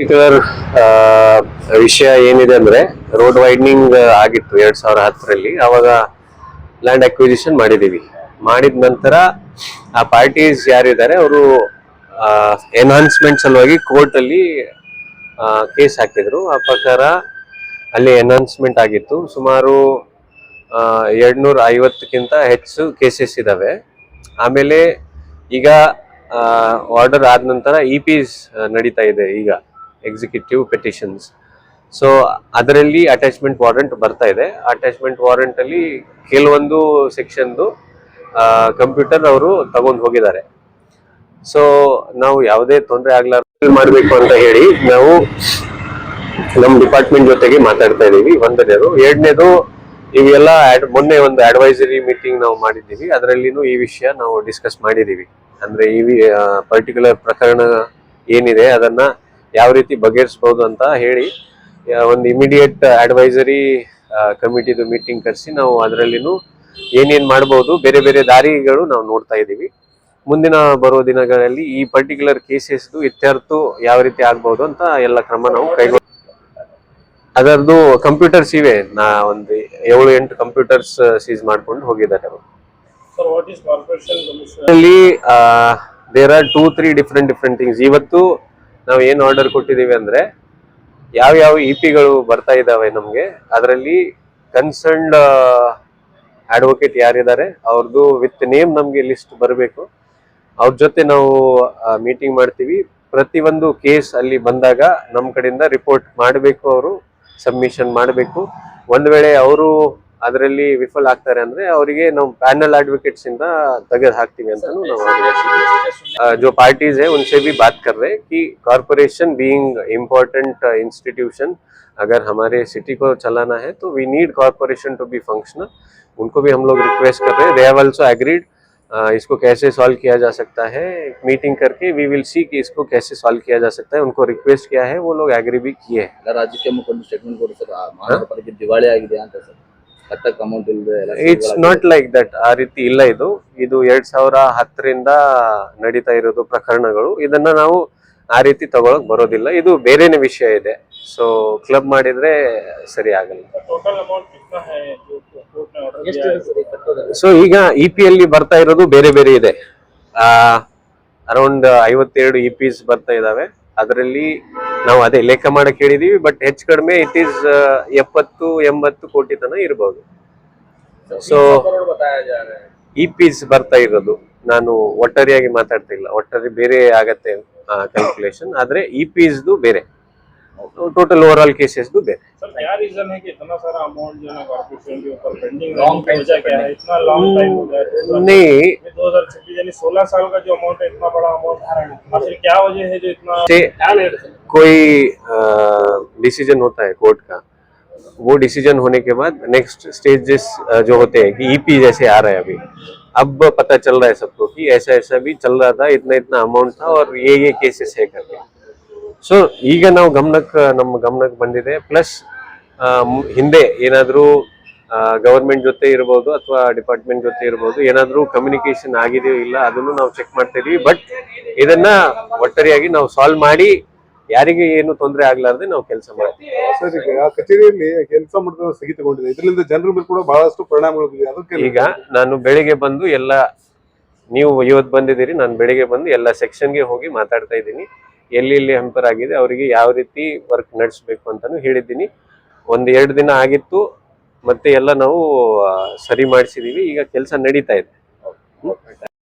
Particular ವಿಷಯ ಏನಿದೆ ಅಂದ್ರೆ ರೋಡ್ ವೈಡ್ನಿಂಗ್ ಆಗಿತ್ತು 2010ರಲ್ಲಿ. ಅವಾಗ ಲ್ಯಾಂಡ್ ಅಕ್ವಿಸಿಷನ್ ಮಾಡಿದೀವಿ. ಮಾಡಿದ ನಂತರ ಆ ಪಾರ್ಟೀಸ್ ಯಾರಿದ್ದಾರೆ ಅವರು ಎನ್ಹಾನ್ಸ್ಮೆಂಟ್ ಸಲುವಾಗಿ ಕೋರ್ಟ್ ಅಲ್ಲಿ ಕೇಸ್ ಹಾಕಿದ್ರು. ಆ ಪ್ರಕಾರ ಅಲ್ಲಿ ಎನ್ಹಾನ್ಸ್ಮೆಂಟ್ ಆಗಿತ್ತು. ಸುಮಾರು 250ಕ್ಕಿಂತ ಹೆಚ್ಚು ಕೇಸಸ್ ಇದಾವೆ. ಆಮೇಲೆ ಈಗ ಆರ್ಡರ್ ಆದ ನಂತರ ಇಪಿಸ್ ನಡೀತಾ ಇದೆ ಈಗ, ಎಕ್ಸಿಕ್ಯೂಟಿವ್ ಪೆಟಿಷನ್ಸ್. ಸೊ ಅದರಲ್ಲಿ ಅಟ್ಯಾಚ್ಮೆಂಟ್ ವಾರೆಂಟ್ ಬರ್ತಾ ಇದೆ. ಅಟ್ಯಾಚ್ಮೆಂಟ್ ವಾರೆಂಟ್ ಅಲ್ಲಿ ಕೆಲವೊಂದು ಸೆಕ್ಷನ್ದು ಕಂಪ್ಯೂಟರ್ ಅವರು ತಗೊಂಡು ಹೋಗಿದ್ದಾರೆ. ಸೊ ನಾವು ಯಾವುದೇ ತೊಂದರೆ ಆಗ್ಲಾರ್ದು ಮಾಡಬೇಕು ಅಂತ ಹೇಳಿ ನಾವು ನಮ್ಮ ಡಿಪಾರ್ಟ್ಮೆಂಟ್ ಜೊತೆಗೆ ಮಾತಾಡ್ತಾ ಇದೀವಿ. ಒಂದನೇದು. ಎರಡನೇದು, ಇವೆಲ್ಲ ಮೊನ್ನೆ ಒಂದು ಅಡ್ವೈಸರಿ ಮೀಟಿಂಗ್ ನಾವು ಮಾಡಿದ್ದೀವಿ. ಅದರಲ್ಲಿನೂ ಈ ವಿಷಯ ನಾವು ಡಿಸ್ಕಸ್ ಮಾಡಿದೀವಿ. ಅಂದ್ರೆ ಈ ಪರ್ಟಿಕ್ಯುಲರ್ ಪ್ರಕರಣ ಏನಿದೆ ಅದನ್ನ ಯಾವ ರೀತಿ ಬಗೆಹರಿಸಬಹುದು ಅಂತ ಹೇಳಿ ಒಂದು ಇಮಿಡಿಯೇಟ್ ಅಡ್ವೈಸರಿ ಕಮಿಟಿದು ಮೀಟಿಂಗ್ ಕರೆಸಿ ನಾವು ಅದರಲ್ಲಿನೂ ಏನೇನ್ ಮಾಡಬಹುದು, ಬೇರೆ ಬೇರೆ ದಾರಿಗಳು ನಾವು ನೋಡ್ತಾ ಇದ್ದೀವಿ. ಮುಂದಿನ ಬರುವ ದಿನಗಳಲ್ಲಿ ಈ ಪರ್ಟಿಕ್ಯುಲರ್ ಕೇಸಸ್ ಇತ್ಯರ್ಥ ಯಾವ ರೀತಿ ಆಗ್ಬಹುದು ಅಂತ ಎಲ್ಲ ಕ್ರಮ ನಾವು ಕೈಗೊಂಡು, ಅದರದ್ದು ಕಂಪ್ಯೂಟರ್ಸ್ ಇವೆ. ಒಂದು 7-8 ಕಂಪ್ಯೂಟರ್ಸ್ ಸೀಸ್ ಮಾಡ್ಕೊಂಡು ಹೋಗಿದ್ದಾರೆ ಅವರು. There are 2-3 different things. ಇವತ್ತು ನಾವು ಏನ್ ಆರ್ಡರ್ ಕೊಟ್ಟಿದೀವಿ ಅಂದ್ರೆ, ಯಾವ ಇಪಿಗಳು ಬರ್ತಾ ಇದಾವೆ ನಮ್ಗೆ, ಅದರಲ್ಲಿ ಕನ್ಸರ್ನ್ಡ್ ಅಡ್ವೊಕೇಟ್ ಯಾರಿದ್ದಾರೆ ಅವ್ರದ್ದು ವಿತ್ ನೇಮ್ ನಮ್ಗೆ ಲಿಸ್ಟ್ ಬರಬೇಕು. ಅವ್ರ ಜೊತೆ ನಾವು ಮೀಟಿಂಗ್ ಮಾಡ್ತೀವಿ. ಪ್ರತಿಯೊಂದು ಕೇಸ್ ಅಲ್ಲಿ ಬಂದಾಗ ನಮ್ಮ ಕಡೆಯಿಂದ ರಿಪೋರ್ಟ್ ಮಾಡಬೇಕು, ಅವರು ಸಬ್ಮಿಷನ್ ಮಾಡಬೇಕು. ಒಂದ್ ವೇಳೆ ಅವರು ಅದರಲ್ಲಿ ವಿಫಲ ಆಗ್ತಾರೆ ಅಂದ್ರೆ ಅವರಿಗೆ ನಾವು ಪ್ಯಾನಲ್ ಅಡ್ವೊकेट्स ಇಂದ ತೆಗೆದು ಹಾಕ್ತೀವಿ ಅಂತಾನು ನಾವು जो पार्टीज है उनसे भी बात कर रहे हैं कि कॉर्पोरेशन बीइंग इम्पोर्टेंट इंस्टीट्यूशन, अगर हमारे सिटी को चलाना है तो we need corporation to be functional. उनको भी हम लोग रिक्वेस्ट कर रहे हैं. They have also agreed. इसको कैसे सॉल्व किया जा सकता है, मीटिंग करके वी विल सी कि इसको कैसे सॉल्व किया जा सकता है. उनको रिक्वेस्ट किया है, वो लोग एग्री भी किए हैं. ರಾಜ್ಯಕ್ಕೆ ಮುಖಂಡರು ಸ್ಟೇಟ್ಮೆಂಟ್ ಕೊಡಿ ಸರ್, ಮಹಾನಗರಪಾಲಿಕೆ ದಿವಾಳಿ ಆಗಿದೆ ಅಂತ ಸರ್, ಕಟ್ಟಕ್ಕೆ ಅಮೌಂಟ್ ಇಲ್ಲದೆ. It's not like that. ಆ ರೀತಿ ಇಲ್ಲ. ಇದು 2010ರಿಂದ ನಡೀತಾ ಇರೋದು ಪ್ರಕರಣಗಳು. ಇದನ್ನ ನಾವು ಆ ರೀತಿ ತಗೊಳಕ್ ಬರೋದಿಲ್ಲ. ಇದು ಬೇರೆನೇ ವಿಷಯ ಇದೆ. ಸೊ ಕ್ಲಬ್ ಮಾಡಿದ್ರೆ ಸರಿ ಆಗಲ್ಲ. ಸೊ ಈಗ ಇಪಿ ಅಲ್ಲಿ ಬರ್ತಾ ಇರೋದು ಬೇರೆ ಬೇರೆ ಇದೆ. ಅರೌಂಡ್ 52 ಇಪಿಸ್ ಬರ್ತಾ ಇದಾವೆ. ಅದರಲ್ಲಿ ನಾವು ಅದೇ ಲೆಕ್ಕ ಮಾಡಕ್ ಹೇಳಿದೀವಿ. ಬಟ್ ಹೆಚ್ಚು ಕಡಿಮೆ ಇಟ್ ಈಸ್ 70-80 ಕೋಟಿ ತನ ಇರಬಹುದು. ಸೊ ಇಪಿಸ್ ಬರ್ತಾ ಇರೋದು, ನಾನು ಒಟ್ಟಾರೆಯಾಗಿ ಮಾತಾಡ್ತಾ ಇಲ್ಲ, ಒಟ್ಟಾರೆ ಬೇರೆ ಆಗತ್ತೆ ಕ್ಯಾಲ್ಕುಲೇಷನ್. ಆದ್ರೆ ಇಪಿಸ್ದು ಬೇರೆ, टोटल ओवरऑल केसेस भी बेहतर. सर क्या रीजन है कि इतना सारा अमाउंट जो है कॉर्पोरेशन के ऊपर पेंडिंग लॉन्ग टाइम वजह क्या है? इतना लॉन्ग टाइम हो गया है नहीं, 2026 यानी 16 साल का जो अमाउंट है, इतना बड़ा अमाउंट, आखिर क्या वजह है जो इतना कोई डिसीजन होता है कोर्ट का, वो डिसीजन होने के बाद नेक्स्ट स्टेजेस जो होते हैं कि ईपी जैसे आ रहा है अभी, अब पता चल रहा है सबको कि ऐसा ऐसा भी चल रहा था, इतना अमाउंट था और ये केसेस है करके. ಸೊ ಈಗ ನಾವು ನಮ್ಮ ಗಮನಕ್ಕೆ ಬಂದಿದೆ. ಪ್ಲಸ್ ಹಿಂದೆ ಏನಾದರೂ ಗವರ್ಮೆಂಟ್ ಜೊತೆ ಇರಬಹುದು ಅಥವಾ ಡಿಪಾರ್ಟ್ಮೆಂಟ್ ಜೊತೆ ಇರಬಹುದು, ಏನಾದರೂ ಕಮ್ಯುನಿಕೇಶನ್ ಆಗಿದೆಯೋ ಇಲ್ಲ ಅದನ್ನು ನಾವು ಚೆಕ್ ಮಾಡ್ತಾ ಇದೀವಿ. ಬಟ್ ಇದನ್ನ ಒಟ್ಟಾರೆಯಾಗಿ ನಾವು ಸಾಲ್ವ್ ಮಾಡಿ ಯಾರಿಗೆ ಏನು ತೊಂದರೆ ಆಗ್ಲಾರ್ದೆ ನಾವು ಕೆಲಸ ಮಾಡ್ತೀವಿ. ಸರ್, ಈಗ ಕಚೇರಿಯಲ್ಲಿ ಕೆಲಸ ಮಾಡಿದ ಸ್ಥಗಿತಗೊಂಡಿದೆ. ಇದರಿಂದ ಜನರ ಮೇಲೆ ಕೂಡ ಬಹಳಷ್ಟು ಪರಿಣಾಮಗಳಿದೆ. ಅದಕ್ಕೆ ಈಗ ನಾನು ಬೆಳಿಗ್ಗೆ ಬಂದು ಎಲ್ಲ, ನೀವು ಇವತ್ತು ಬಂದಿದ್ದೀರಿ, ನಾನು ಬೆಳಿಗ್ಗೆ ಬಂದು ಎಲ್ಲ ಸೆಕ್ಷನ್ಗೆ ಹೋಗಿ ಮಾತಾಡ್ತಾ ಇದ್ದೀನಿ. ಎಲ್ಲಿ ಹಂಪರ್ ಆಗಿದೆ ಅವರಿಗೆ ಯಾವ ರೀತಿ ವರ್ಕ್ ನಡೆಸಬೇಕು ಅಂತಾನು ಹೇಳಿದ್ದೀನಿ. 1-2 ದಿನ ಆಗಿತ್ತು, ಮತ್ತೆ ಎಲ್ಲ ನಾವು ಸರಿ ಮಾಡಿಸಿದೀವಿ. ಈಗ ಕೆಲಸ ನಡೀತಾ ಇದೆ.